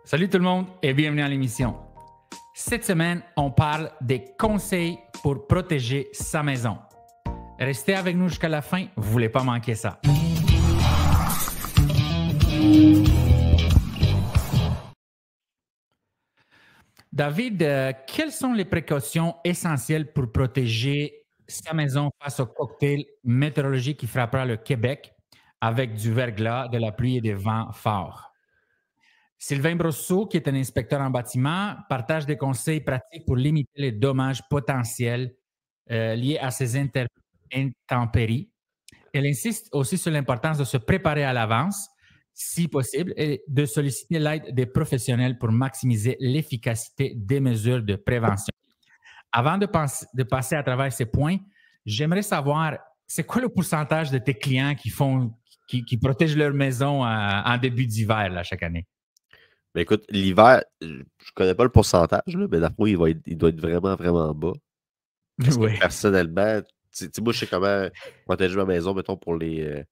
Salut tout le monde et bienvenue à l'émission. Cette semaine, on parle des conseils pour protéger sa maison. Restez avec nous jusqu'à la fin, vous ne voulez pas manquer ça. David, quelles sont les précautions essentielles pour protéger sa maison face au cocktail météorologique qui frappera le Québec avec du verglas, de la pluie et des vents forts? Sylvain Brosseau, qui est un inspecteur en bâtiment, partage des conseils pratiques pour limiter les dommages potentiels liés à ces intempéries. Elle insiste aussi sur l'importance de se préparer à l'avance, si possible, et de solliciter l'aide des professionnels pour maximiser l'efficacité des mesures de prévention. Avant de passer à travers ces points, j'aimerais savoir, c'est quoi le pourcentage de tes clients qui protègent leur maison en début d'hiver là, chaque année? Ben écoute, l'hiver, je connais pas le pourcentage, là, mais d'après moi, il doit être vraiment, vraiment bas. Parce que personnellement, moi, je sais comment protéger ma maison, mettons, pour les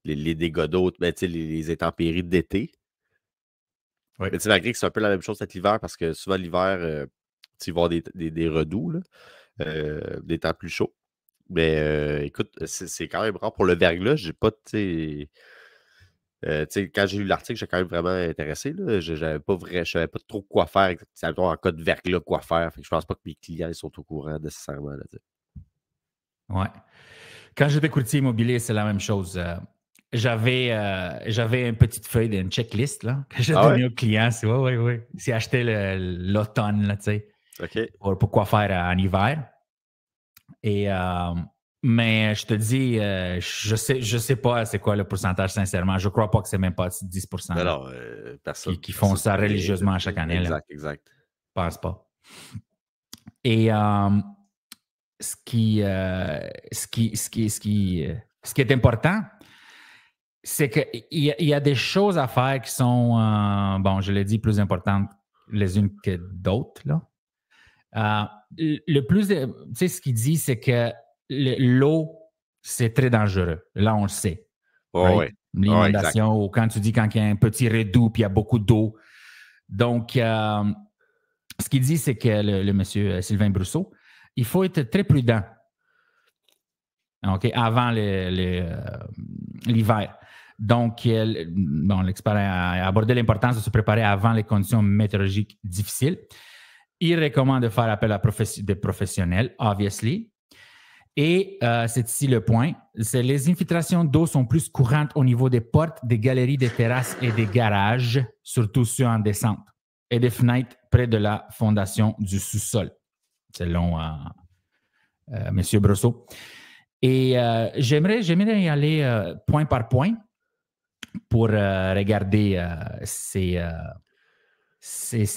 dégâts d'eau, ben, les intempéries d'été. Oui. Mais malgré que c'est un peu la même chose avec l'hiver, parce que souvent, l'hiver, il va y avoir des redoux, là, des temps plus chauds. Mais écoute, c'est quand même rare. Pour le verglas, j'ai pas, quand j'ai lu l'article, j'étais quand même vraiment intéressé. Là. Je ne savais pas trop quoi faire en cas de verglas, quoi faire. Fait que je pense pas que mes clients ils sont au courant nécessairement. Oui. Quand j'étais courtier immobilier, c'est la même chose. J'avais une petite feuille d'une checklist là, que j'ai donnée aux clients. C'est acheter l'automne, là, tu sais, pour quoi faire en hiver. Et mais je te dis, je sais pas c'est quoi le pourcentage, sincèrement. Je crois pas que c'est même pas 10%. Non, personne. Qui font ça religieusement chaque année. Exact. Je pense pas. Et ce qui est important, c'est qu'il y a des choses à faire qui sont, je l'ai dit, plus importantes les unes que d'autres. Le plus, tu sais, ce qu'il dit, c'est que l'eau, c'est très dangereux. Là, on le sait. L'inondation, ou quand il y a un petit redoux puis il y a beaucoup d'eau. Donc, ce qu'il dit, c'est que le monsieur Sylvain Brosseau, il faut être très prudent avant l'hiver. Donc, l'expert a abordé l'importance de se préparer avant les conditions météorologiques difficiles. Il recommande de faire appel à des professionnels, obviously. Et c'est ici le point, les infiltrations d'eau sont plus courantes au niveau des portes, des galeries, des terrasses et des garages, surtout ceux en descente, et des fenêtres près de la fondation du sous-sol, selon M. Brosseau. Et j'aimerais y aller point par point pour regarder ces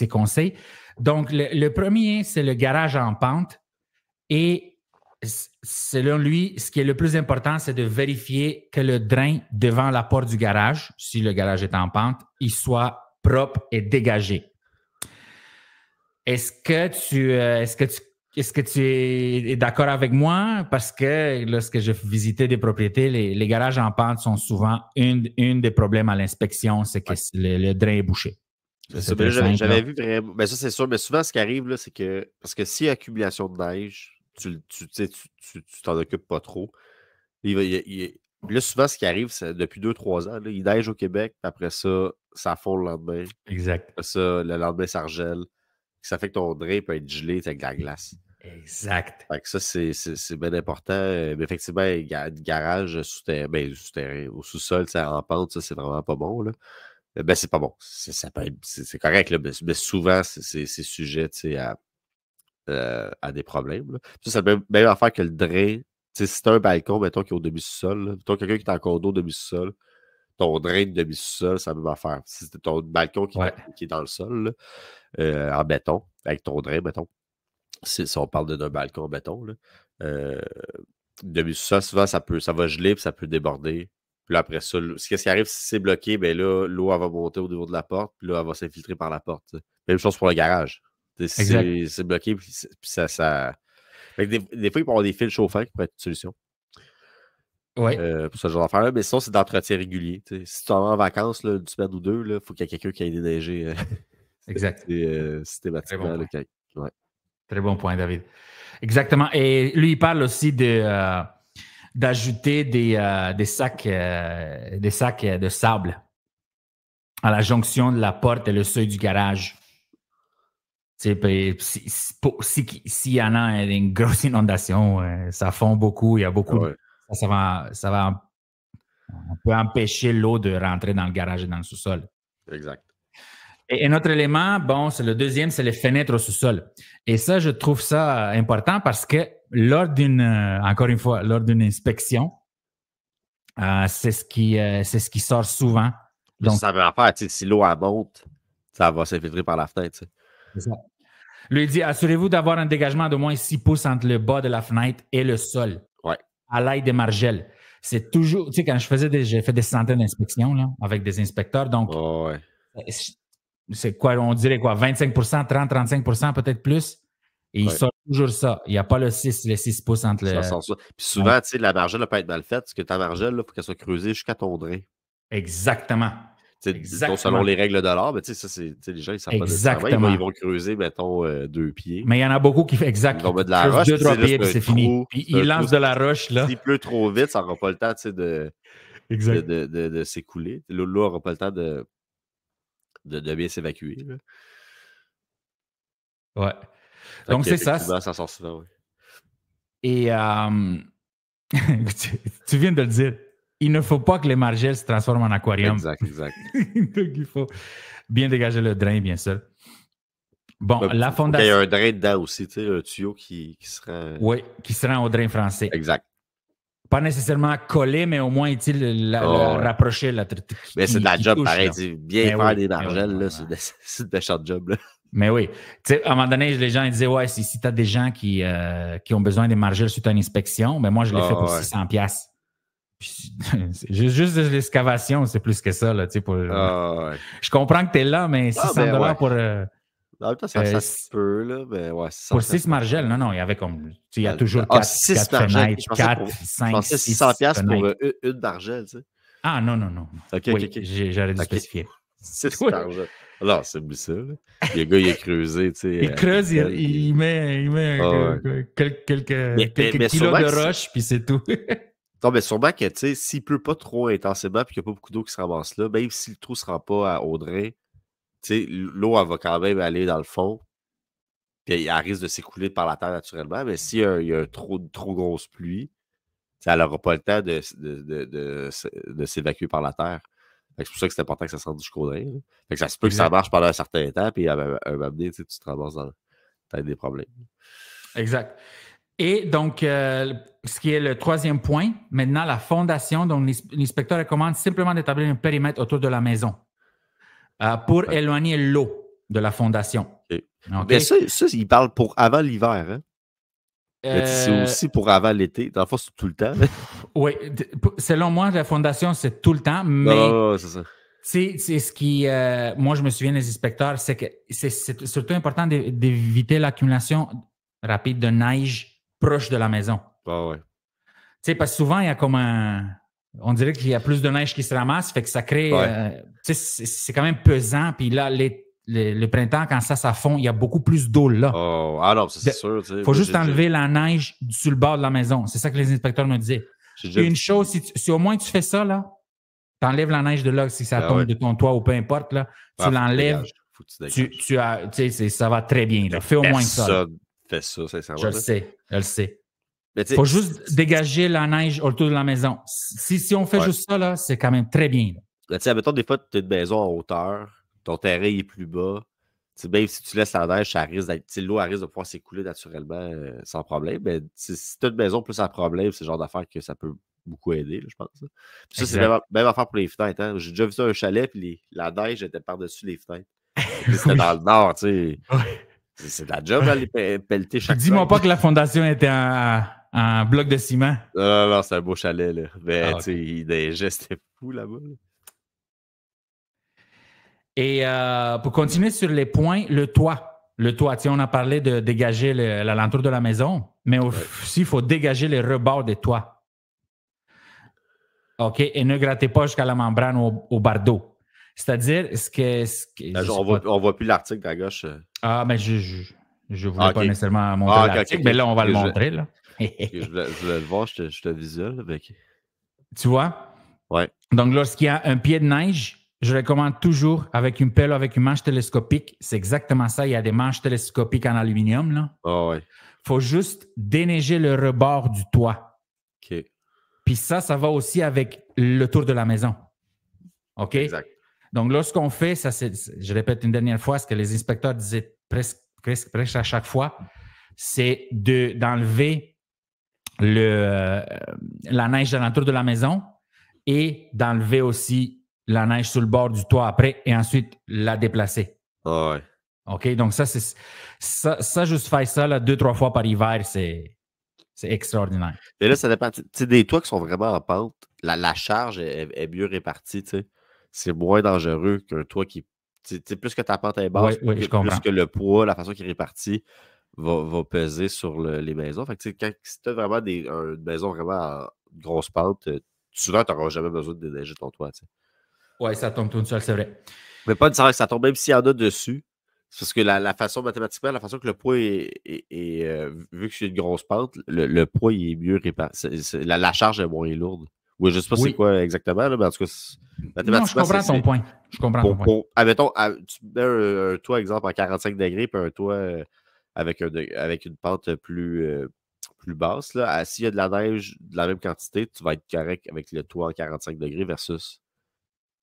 conseils. Donc, le premier, c'est le garage en pente. Et selon lui, ce qui est le plus important, c'est de vérifier que le drain devant la porte du garage, si le garage est en pente, il soit propre et dégagé. Est-ce que tu es d'accord avec moi? Parce que lorsque je visitais des propriétés, les garages en pente sont souvent une des problèmes à l'inspection, c'est que le drain est bouché. J'avais vu vraiment. Ben ça, c'est sûr, mais souvent, ce qui arrive, là, c'est que. Parce que s'il y a accumulation de neige, tu t'en occupes pas trop. Là, souvent, ce qui arrive, c'est depuis 2-3 ans, là, il neige au Québec, puis après ça fond le lendemain. Exact. Après ça, le lendemain, ça regèle. Ça fait que ton drain peut être gelé avec de la glace. Exact. Fait que ça, c'est bien important. Mais effectivement, garage souterrain, au sous-sol, en pente, ça, c'est vraiment pas bon, là. Ben, c'est pas bon. C'est correct, là, mais souvent, c'est sujet à des problèmes. Là. Ça, c'est la même affaire que le drain. Si tu as un balcon, mettons, qui est au demi-sous-sol, mettons quelqu'un qui est en condo demi-sous-sol, ton drain de demi-sous-sol, c'est la même affaire. Si c'est ton balcon qui est dans le sol, là, en béton, avec ton drain, mettons, si on parle d'un balcon en béton, là, demi-sous-sol, souvent, ça va geler et ça peut déborder. Puis là, après ça, ce qui arrive, si c'est bloqué, ben là, l'eau, elle va monter au niveau de la porte, puis là, elle va s'infiltrer par la porte. T'sais. Même chose pour le garage. Si c'est bloqué, puis ça... Fait que des fois, il peut y avoir des fils chauffants qui pourraient être une solution. Oui. Pour ce genre d'affaires-là. Mais sinon, c'est d'entretien régulier. Si tu en vas en vacances là, une semaine ou deux, il faut qu'il y ait quelqu'un qui aille déneiger Exact. Très systématiquement. bon Là, point. ouais. Très bon point, David. Exactement. Et lui, il parle aussi d'ajouter des sacs de sable à la jonction de la porte et le seuil du garage. S'il y en a une grosse inondation, ça fond beaucoup, il y a beaucoup Ouais. on peut empêcher l'eau de rentrer dans le garage et dans le sous-sol. Exact. Et notre élément, bon, c'est le deuxième, c'est les fenêtres au sous-sol. Et ça, je trouve ça important parce que encore une fois, lors d'une inspection, c'est ce qui sort souvent. Donc, ça veut faire, si l'eau monte, ça va s'infiltrer par la fenêtre. C'est ça. Lui dit, assurez-vous d'avoir un dégagement d'au moins 6 pouces entre le bas de la fenêtre et le sol. Ouais. À l'aide des margelles. C'est toujours, quand j'ai fait des centaines d'inspections là, avec des inspecteurs, donc c'est quoi, on dirait quoi, 25 30, 35 peut-être plus. Et il sort toujours ça. Il n'y a pas les 6 pouces entre le. Ça. Puis souvent, la margelle peut être mal faite, parce que ta margelle, il faut qu'elle soit creusée jusqu'à ton drain. Exactement. Selon les règles de l'art, mais ça, les gens, ils savent pas nécessairement. Ils vont creuser, mettons, 2 pieds. Mais il y en a beaucoup qui font exact. Ils vont mettre de la roche. 2-3 pieds, puis c'est fini. Puis ils lancent de la roche, là. S'il pleut trop vite, ça n'aura pas le temps, de s'écouler. L'eau n'aura pas le temps de bien s'évacuer. Là. Ouais. Donc, c'est ça. Ça sort souvent, oui. Et tu viens de le dire. Il ne faut pas que les margelles se transforment en aquarium. Exact. Donc, il faut bien dégager le drain, bien sûr. Bon, la fondation... Il y a un drain dedans aussi, un tuyau qui sera... Oui, qui sera au drain français. Exact. Pas nécessairement collé, mais au moins, le rapprocher. Mais c'est de la job, pareil. Bien faire des margelles, c'est de méchant job. Là. Mais oui. À un moment donné, les gens ils disaient, ouais, si tu as des gens qui ont besoin des margelles suite à une inspection, mais moi, je l'ai fait pour 600$. Juste de l'excavation, c'est plus que ça. Là, Je comprends que tu es là, mais 600$ pour... En même temps, ça se peut, là, mais ouais. Pour 6 margelles, non, il y avait comme... Il y a toujours 4 fenêtres, 4, 5, 6 600$ pour une margelle, tu sais. Ah, non. OK. J'aurais dû spécifier. 6 margelles. Non, c'est plus ça, là. Le gars, il a creusé, tu sais. Il creuse, il met quelques kilos de roche, puis c'est tout. Non, mais sûrement que, tu sais, s'il pleut pas trop intensément puis qu'il n'y a pas beaucoup d'eau qui se ramasse là, même si le trou ne se rend pas au drain, l'eau, elle va quand même aller dans le fond. Puis elle risque de s'écouler par la terre naturellement. Mais s'il y a trop grosse pluie, elle n'aura pas le temps de s'évacuer par la terre. C'est pour ça que c'est important que ça se rende jusqu'au drain. Fait que ça se peut que ça marche pendant un certain temps, puis à un moment donné, tu te ramasses dans des problèmes. Exact. Et donc, ce qui est le troisième point, maintenant, la fondation, donc l'inspecteur recommande simplement d'établir un périmètre autour de la maison pour éloigner l'eau de la fondation. Okay. Mais ça, il parle pour avant l'hiver, hein? C'est aussi pour avant l'été. Dans le fond, c'est tout le temps. Oui. Selon moi, la fondation, c'est tout le temps, mais... Non, c'est ça. C'est ce qui... moi, je me souviens des inspecteurs, c'est que c'est surtout important d'éviter l'accumulation rapide de neige proche de la maison. Ah ouais. Tu sais, parce que souvent, il y a comme on dirait qu'il y a plus de neige qui se ramasse, fait que ça crée... tu sais, c'est quand même pesant. Puis là, le printemps, quand ça fond, il y a beaucoup plus d'eau là. Oh, ah non, c'est sûr. Il faut juste enlever la neige sur le bord de la maison. C'est ça que les inspecteurs me disaient. Une chose, si au moins tu fais ça, là, tu enlèves la neige de là, si ça tombe de ton toit ou peu importe, là, tu l'enlèves. Ça va très bien. Là. Fais au moins ça. Fais ça, sincèrement. Je le sais. Il faut juste dégager la neige autour de la maison. Si on fait juste ça, là, c'est quand même très bien. Mettons, des fois, tu as une maison en hauteur, ton terrain est plus bas. Même si tu laisses la neige, ça risque l'eau risque de pouvoir s'écouler naturellement sans problème. Mais si tu as une maison plus à problème, c'est le genre d'affaire que ça peut beaucoup aider, là, je pense. Puis ça, c'est même affaire pour les fenêtres. Hein. J'ai déjà vu un chalet, puis la neige était par-dessus les fenêtres. C'était dans le nord, tu sais. C'est de la job, aller pelleter chaque fois. Dis-moi pas que la fondation était en bloc de ciment. Non, c'est un beau chalet, là. Mais tu sais, il neigeait, c'était fou là-bas. Là. Et pour continuer sur les points, le toit. Le toit, on a parlé de dégager l'alentour de la maison, mais aussi, il faut dégager les rebords des toits. OK? Et ne grattez pas jusqu'à la membrane au bardeau. C'est-à-dire, On voit plus l'article à gauche. Ah, mais je voulais pas OK. nécessairement montrer OK, l'article, OK. mais là, on va le OK, montrer, là. je voulais le voir, je te visuel. Mais OK. Tu vois? Ouais. Donc, lorsqu'il y a un pied de neige, je recommande toujours avec une pelle ou avec une manche télescopique. C'est exactement ça. Il y a des manches télescopiques en aluminium, là. Ah ouais. Il faut juste déneiger le rebord du toit. OK. Puis ça va aussi avec le tour de la maison. OK? Exact. Donc, lorsqu'on fait, ça, je répète une dernière fois, ce que les inspecteurs disaient presque à chaque fois, c'est d'enlever la neige alentour de la maison et d'enlever aussi la neige sur le bord du toit après et ensuite la déplacer. Ah ouais. OK? Donc, ça juste faire ça là, 2-3 fois par hiver, c'est extraordinaire. Mais là, ça dépend. Tu sais, des toits qui sont vraiment en pente, la charge est mieux répartie, tu sais. C'est moins dangereux qu'un toit qui. Tu sais, plus que ta pente est basse, Oui, je comprends. plus que le poids, la façon qu'il est réparti va peser sur les maisons. Fait que, tu sais, si tu as vraiment une maison vraiment en grosse pente, souvent, tu n'auras jamais besoin de déneiger ton toit, tu sais. Oui, ça tombe tout seul, c'est vrai. Mais pas nécessairement que ça tombe, même s'il y en a dessus. C'est parce que la façon, mathématiquement, la façon que le poids vu que c'est une grosse pente, le poids il est mieux réparti. La charge est moins lourde. Oui, je ne sais pas c'est quoi exactement, là, mais en tout cas, non, je comprends ton point. Je comprends ton point. Admettons, tu mets un toit, exemple, en 45 degrés, puis un toit avec une pente plus basse. S'il y a de la neige de la même quantité, tu vas être correct avec le toit en 45 degrés versus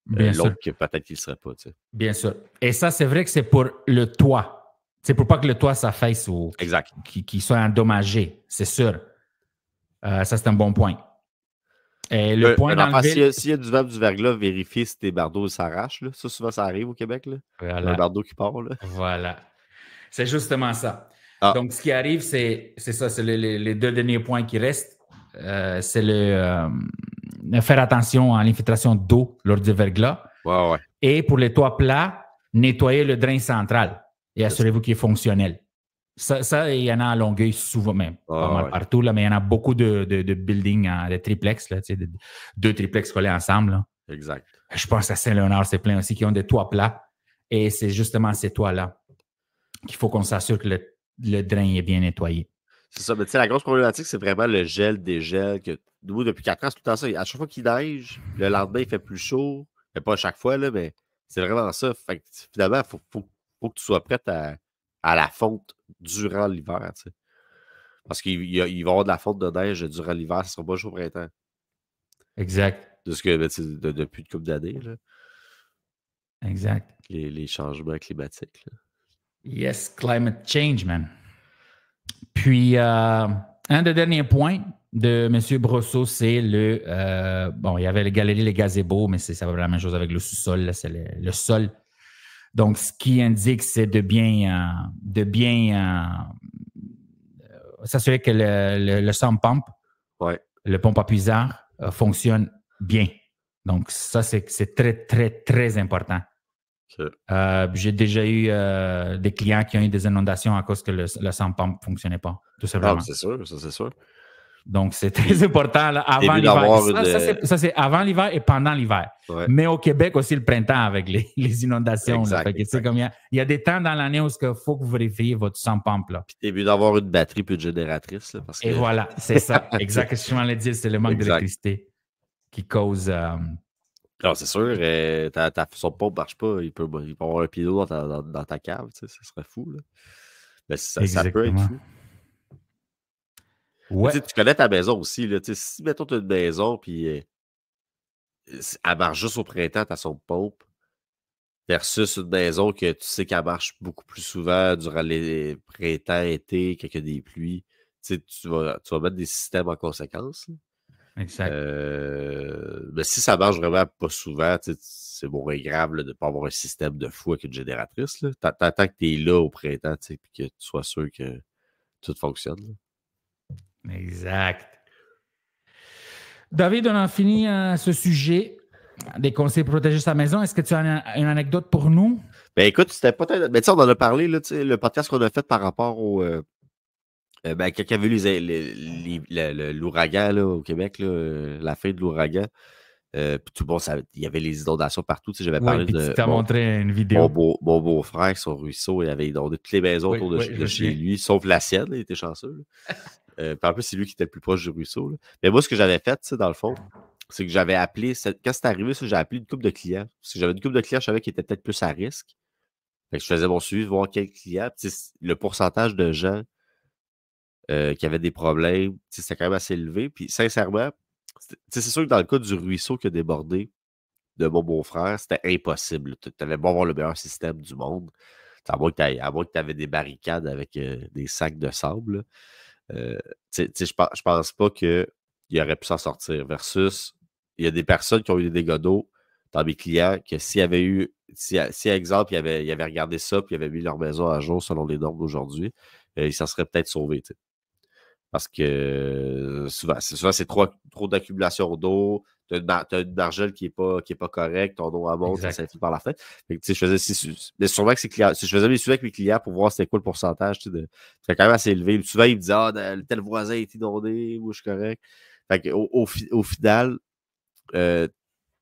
l'autre que peut-être qu'il ne serait pas. Tu sais. Bien sûr. Et ça, c'est vrai que c'est pour le toit. C'est pour pas que le toit s'affaisse ou qu'il soit endommagé, c'est sûr. Ça, c'est un bon point. Et le point d'enlever... S'il y a du vent du verglas, vérifiez si tes bardeaux s'arrachent. Ça, souvent, ça arrive au Québec. Là. Voilà. Un bardeau qui part. Là. Voilà. C'est justement ça. Donc, ce qui arrive, c'est ça, c'est les deux derniers points qui restent. C'est faire attention à l'infiltration d'eau lors du verglas. Ouais. Et pour les toits plats, nettoyer le drain central et assurez-vous qu'il est fonctionnel. Ça, il y en a à Longueuil souvent, même pas mal partout, là, mais il y en a beaucoup de buildings, de triplex, là, deux triplex collés ensemble. Là. Exact. Je pense à Saint-Léonard, c'est plein aussi qui ont des toits plats. Et c'est justement ces toits-là qu'il faut qu'on s'assure que le drain est bien nettoyé. C'est ça, mais tu sais, la grosse problématique, c'est vraiment le gel, dégel. Que nous, depuis 4 ans, c'est tout le temps ça. À chaque fois qu'il neige, le lendemain, il fait plus chaud. Mais pas à chaque fois, là, mais c'est vraiment ça. Fait que finalement, il faut que tu sois prête à la fonte durant l'hiver. Tu sais. Parce qu'il va y avoir de la fonte de neige durant l'hiver, ça ne sera pas chaud au printemps. Exact. Depuis une couple d'années. Là. Exact. Les changements climatiques. Là. Yes, climate change, man. Puis, un des derniers points de M. Brosseau, c'est bon, il y avait les galeries, les gazebos, mais ça va être la même chose avec le sous-sol, là, c'est le sol. Donc, ce qui indique, c'est de bien s'assurer que le sump pump, le pompe à puisard, fonctionne bien. Donc, ça, c'est très, très, très important. J'ai déjà eu des clients qui ont eu des inondations à cause que le sump pump ne fonctionnait pas, tout simplement. C'est sûr, ça c'est sûr. Donc, c'est très important là, avant l'hiver. Ça, c'est avant l'hiver et pendant l'hiver. Ouais. Mais au Québec aussi, le printemps avec les inondations. Exact, là. Fait que, comme il y a des temps dans l'année où il faut que vous vérifiez votre sump pump. Là. Puis, t'es mieux d'avoir une batterie plus de génératrice. Là, parce que... Et voilà, c'est ça. Exact. Ce que je m'en ai dit, c'est le manque d'électricité qui cause... Alors, c'est sûr, son pompe ne marche pas. Il peut avoir un pied d'eau dans ta cave. Ça serait fou. Là. Mais ça peut être fou. Ouais. Tu connais ta maison aussi. Là, si, mettons, tu as une maison, puis elle marche juste au printemps, tu as son pompe, versus une maison que tu sais qu'elle marche beaucoup plus souvent durant les printemps, été, quand il y a des pluies, tu vas mettre des systèmes en conséquence. Là. Exact. Mais si ça marche vraiment pas souvent, c'est moins grave là, de ne pas avoir un système de fou avec une génératrice. T'attends que tu es là au printemps et que tu sois sûr que tout fonctionne. Là. Exact. David, on a fini ce sujet des conseils pour protéger sa maison. Est-ce que tu as une anecdote pour nous? Ben écoute, c'était peut-être. Mais on en a parlé, là, le podcast qu'on a fait par rapport au. Quand il y avait eu l'ouragan là, au Québec, là, la fin de l'ouragan, Puis tout le monde, il y avait les inondations partout. Tu sais, j'avais Oui, parlé puis tu de t'as montré une vidéo. mon beau-frère, son ruisseau, il avait inondé toutes les maisons autour de chez lui, sauf la sienne, là, il était chanceux. Puis en plus, c'est lui qui était le plus proche du ruisseau. Là. Mais moi, ce que j'avais fait, tu sais, dans le fond, c'est que j'avais appelé, quand c'est arrivé, j'ai appelé une couple de clients. Parce que j'avais une couple de clients, je savais qu'ils étaient peut-être plus à risque. Fait que je faisais mon suivi, voir quels clients. Puis, le pourcentage de gens qui avaient des problèmes, c'était quand même assez élevé. Puis sincèrement, c'est sûr que dans le cas du ruisseau qui a débordé de mon beau-frère, c'était impossible. Tu avais beau avoir le meilleur système du monde. À moins que tu avais des barricades avec des sacs de sable. Je pense pas qu'il aurait pu s'en sortir. Versus, il y a des personnes qui ont eu des dégâts d'eau dans mes clients que s'il y avait eu, si exemple, il avait regardé ça puis il avait mis leur maison à jour selon les normes d'aujourd'hui, ils s'en seraient peut-être sauvés. Parce que souvent, c'est trop d'accumulation d'eau. Tu as une margelle qui est pas correcte, ton eau à monte, ça s'infile par la fenêtre. Fait que, mais sûrement que si je faisais mes suivis avec mes clients pour voir c'était quoi le pourcentage, c'était quand même assez élevé. Souvent, ils me disaient tel voisin est inondé, moi je suis correct. Fait que, au final,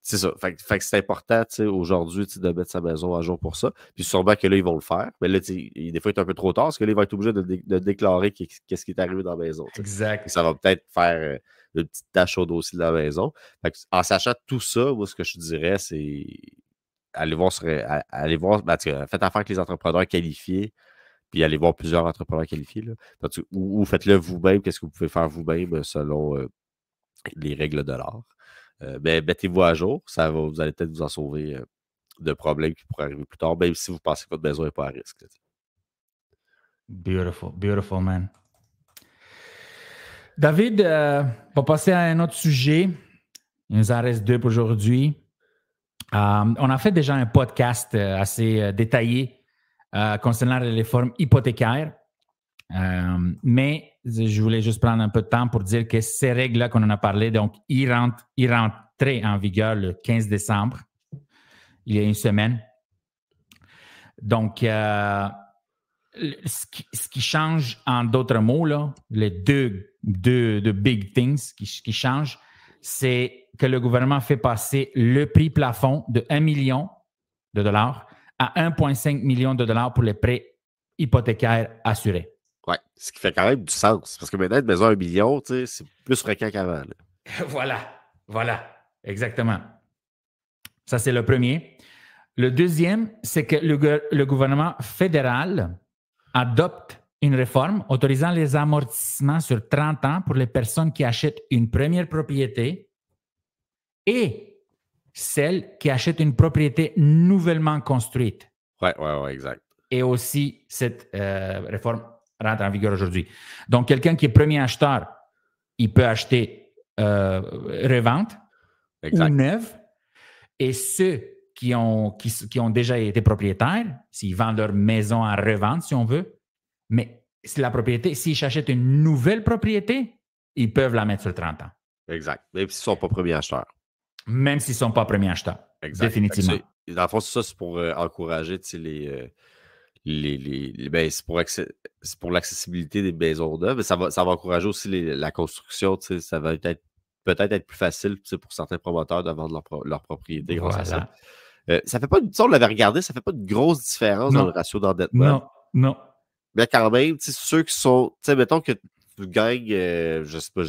c'est ça. Fait que c'est important aujourd'hui de mettre sa maison à jour pour ça. Puis sûrement que là, ils vont le faire. Mais là, des fois, il est un peu trop tard parce que là, ils vont être obligés de déclarer qu'est-ce qui est arrivé dans la maison. Exact. Et ça va peut-être faire une petite tâche au dossier de la maison. Fait que, en sachant tout ça, moi, ce que je dirais, c'est aller voir, faites affaire avec les entrepreneurs qualifiés, puis allez voir plusieurs entrepreneurs qualifiés. Là. Ou faites-le vous-même, qu'est-ce que vous pouvez faire vous-même selon les règles de l'art. Mais mettez-vous à jour, vous allez peut-être vous en sauver de problèmes qui pourraient arriver plus tard, même si vous pensez que votre maison n'est pas à risque. Beautiful, beautiful, man. David, on va passer à un autre sujet. Il nous en reste 2 pour aujourd'hui. On a fait déjà un podcast assez détaillé concernant les réformes hypothécaires. Mais je voulais juste prendre un peu de temps pour dire que ces règles-là qu'on en a parlé, donc, ils rentraient en vigueur le 15 décembre, il y a une semaine. Donc, ce qui change, en d'autres mots, là, les deux big things qui changent, c'est que le gouvernement fait passer le prix plafond de 1 million de dollars à 1,5 million de dollars pour les prêts hypothécaires assurés. Oui, ce qui fait quand même du sens. Parce que maintenant, une maison à 1 million, c'est plus fréquent qu'avant. Voilà, exactement. Ça, c'est le premier. Le deuxième, c'est que le gouvernement fédéral adopte une réforme autorisant les amortissements sur 30 ans pour les personnes qui achètent une première propriété et celles qui achètent une propriété nouvellement construite. Oui, exact. Et aussi, cette réforme rentre en vigueur aujourd'hui. Donc, quelqu'un qui est premier acheteur, il peut acheter revente ou neuve. Et ceux qui ont déjà été propriétaires, s'ils vendent leur maison en revente, si on veut, mais la propriété, s'ils achètent une nouvelle propriété, ils peuvent la mettre sur 30 ans. Exact. Même s'ils ne sont pas premiers acheteurs. Même s'ils ne sont pas premiers acheteurs. Exact. Définitivement. Dans le fond, c'est pour encourager c'est pour l'accessibilité des maisons neuves, mais ça va encourager aussi la construction. Ça va peut-être être plus facile pour certains promoteurs de vendre leur propriété grâce à ça. Ça fait pas on l'avait regardé, ça fait pas de grosse différence dans le ratio d'endettement. Non. Mais quand même, ceux qui sont. Mettons que tu gagnes, je sais pas,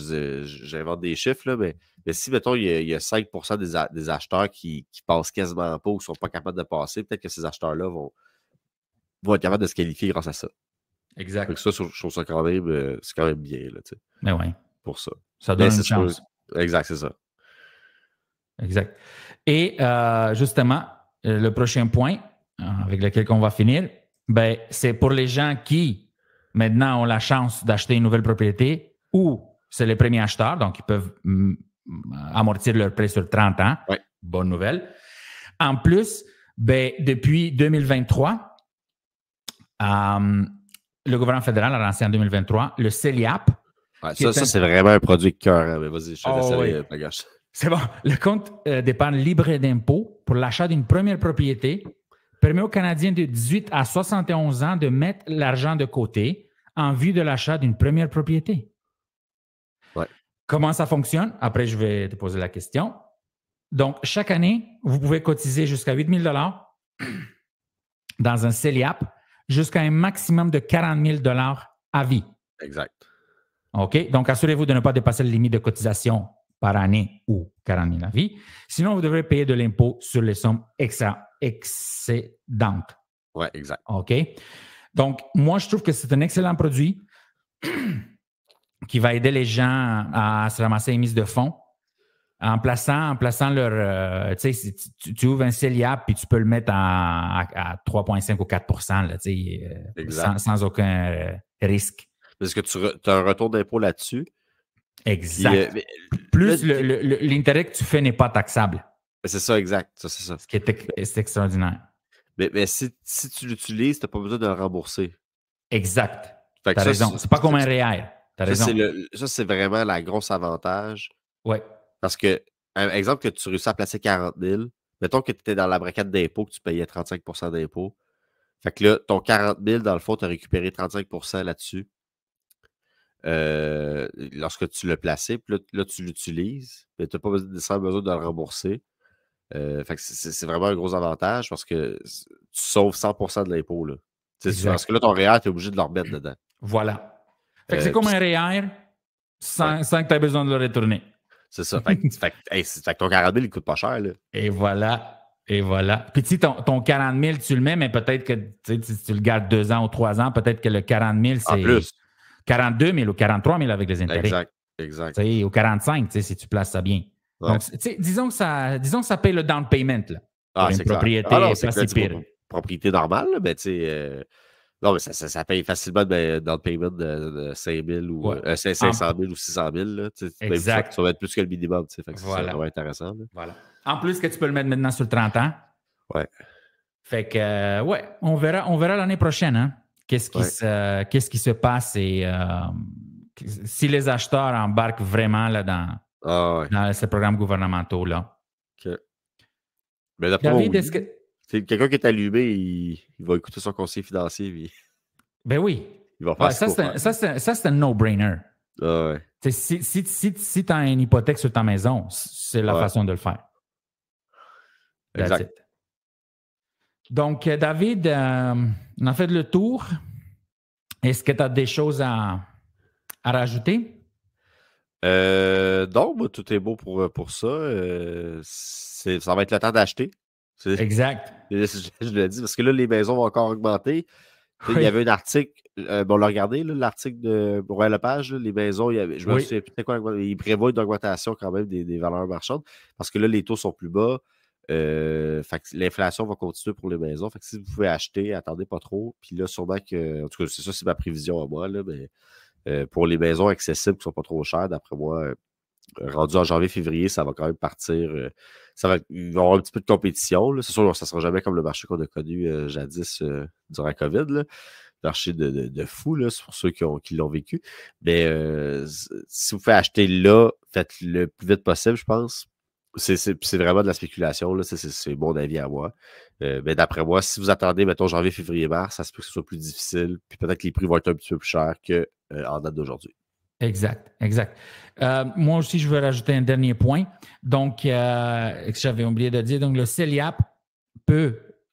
j'invente des chiffres, là, mais si, mettons, il y a 5% des acheteurs qui passent quasiment pas ou qui ne sont pas capables de passer, peut-être que ces acheteurs-là vont être capables de se qualifier grâce à ça. Exact. Donc ça, je trouve ça quand même, c'est quand même bien. Là, mais oui. Pour ça. Ça donne une chance. Exact, c'est ça. Exact. Et justement, le prochain point avec lequel on va finir, c'est pour les gens qui, maintenant, ont la chance d'acheter une nouvelle propriété ou c'est les premiers acheteurs, donc ils peuvent amortir leur prêt sur 30 ans. Ouais. Bonne nouvelle. En plus, depuis 2023, le gouvernement fédéral a lancé en 2023 le CELIAP. Ouais, ça, c'est vraiment un produit de cœur. Hein, mais vas-y, je te laisse aller, Pagache. C'est bon. Le compte d'épargne libre d'impôt pour l'achat d'une première propriété permet aux Canadiens de 18 à 71 ans de mettre l'argent de côté en vue de l'achat d'une première propriété. Ouais. Comment ça fonctionne? Après, je vais te poser la question. Donc, chaque année, vous pouvez cotiser jusqu'à 8 000 dans un CELIAP jusqu'à un maximum de 40 000 à vie. Exact. OK? Donc, assurez-vous de ne pas dépasser la limite de cotisation par année ou 40 000 à vie. Sinon, vous devrez payer de l'impôt sur les sommes excédentes. Oui, exact. OK? Donc, moi, je trouve que c'est un excellent produit qui va aider les gens à se ramasser les mises de fonds en plaçant leur. Tu sais, tu ouvres un CELIAP puis tu peux le mettre à 3,5 ou 4 là, sans aucun risque. Parce que tu as un retour d'impôt là-dessus. Exact. Plus l'intérêt que tu fais n'est pas taxable. C'est ça, exact. Ça, c'est ça. Ce qui est extraordinaire. Mais si tu l'utilises, tu n'as pas besoin de le rembourser. Exact. Tu as raison. C'est pas comme un REER. Tu as raison. Ça, c'est vraiment la grosse avantage. Oui. Parce que, un exemple que tu réussis à placer 40 000, mettons que tu étais dans la braquette d'impôt, que tu payais 35 % d'impôt. Fait que là, ton 40 000, dans le fond, tu as récupéré 35 % là-dessus. Lorsque tu l'as placé, puis là, tu l'utilises, mais tu n'as pas besoin de le rembourser. Fait que c'est vraiment un gros avantage parce que tu sauves 100 % de l'impôt. Là. Parce que là, ton REER, tu es obligé de le remettre dedans. Voilà. Fait que c'est comme un REER sans que tu aies besoin de le retourner. C'est ça. Fait que ton 40 000, il coûte pas cher. Là. Et voilà. Puis tu sais, ton 40 000, tu le mets, mais peut-être que si tu le gardes 2 ans ou 3 ans, peut-être que le 40 000, c'est... En plus. 42 000 ou 43 000 avec les intérêts. Exact. Ou 45 si tu places ça bien. Ouais. Donc, disons que ça paye le down payment là, pour une propriété pas si pire. Propriété normale, là, mais tu sais... non, mais ça paye facilement dans le payment de 5 000 ou 500 000 ou 600 000. Là, exact. Ça va être plus que le minimum. Fait que voilà. C'est vraiment intéressant. Là. Voilà. En plus que tu peux le mettre maintenant sur 30 ans. Ouais. Fait que, on verra l'année prochaine. Hein? Qu'est-ce qui se passe et si les acheteurs embarquent vraiment là, dans ces programmes gouvernementaux là. OK. Mais d'après David, moi, est-ce que... quelqu'un qui est allumé, il va écouter son conseiller financier. Puis... Ben oui. Il va faire ça, c'est un no-brainer. Ah ouais. Si tu as une hypothèque sur ta maison, c'est la façon de le faire. Exact. Donc, David, on a fait le tour. Est-ce que tu as des choses à rajouter? Non, moi, tout est beau pour ça. Ça va être le temps d'acheter. Exact. Je l'ai dit, parce que là, les maisons vont encore augmenter. Il y avait un article, on l'a regardé, l'article de Royal Lepage, les maisons, je me souviens plus quoi, il prévoit une augmentation quand même des valeurs marchandes, parce que là, les taux sont plus bas. Fait que l'inflation va continuer pour les maisons. Fait que si vous pouvez acheter, attendez pas trop. Puis là, sûrement que, en tout cas, c'est ça, c'est ma prévision à moi, là, mais pour les maisons accessibles qui ne sont pas trop chères, d'après moi, rendu en janvier-février, ça va quand même partir. Il va y avoir un petit peu de compétition. Là. C'est sûr que ça ne sera jamais comme le marché qu'on a connu jadis durant la COVID. Là. Marché de fou, là, c'est pour ceux qui l'ont vécu. Mais si vous faites acheter là, faites le plus vite possible, je pense. C'est vraiment de la spéculation. Là. C'est mon avis à moi. Mais d'après moi, si vous attendez, mettons, janvier, février, mars, ça se peut que ce soit plus difficile. Puis peut-être que les prix vont être un petit peu plus chers qu'en date d'aujourd'hui. Exact. Moi aussi, je veux rajouter un dernier point. Donc, j'avais oublié de dire, donc le CELIAP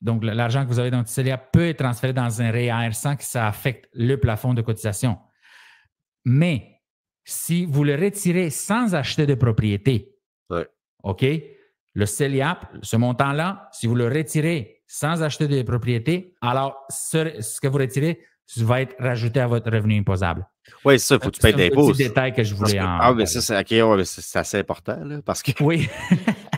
donc l'argent que vous avez dans le CELIAP peut être transféré dans un REER sans que ça affecte le plafond de cotisation. Mais si vous le retirez sans acheter de propriété, OK, le CELIAP, ce montant-là, si vous le retirez sans acheter de propriété, alors ce que vous retirez va être rajouté à votre revenu imposable. Oui, c'est ça, il faut que tu payes d'impôts. C'est un petit détail que je voulais mais ça, c'est assez important, là, parce que oui.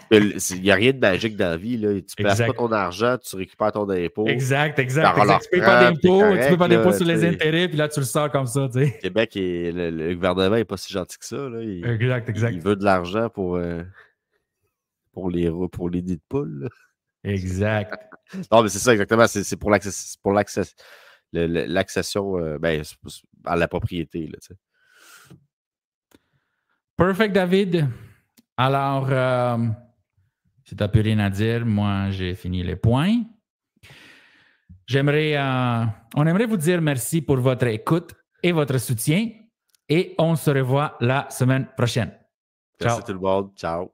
il n'y a rien de magique dans la vie. Là. Tu ne places pas ton argent, tu récupères ton impôt. Exact. Tu ne payes pas d'impôt, sur les intérêts, puis là, tu le sors comme ça. T'sais. Québec, le gouvernement n'est pas si gentil que ça. Là. Exact. Il veut de l'argent pour les nids de poules. Là. Exact. Non, mais c'est ça, exactement. C'est pour l'accession à la propriété. Là, Perfect, David. Alors, si tu n'as plus rien à dire, moi, j'ai fini les points. On aimerait vous dire merci pour votre écoute et votre soutien. Et on se revoit la semaine prochaine. Merci tout le monde. Ciao.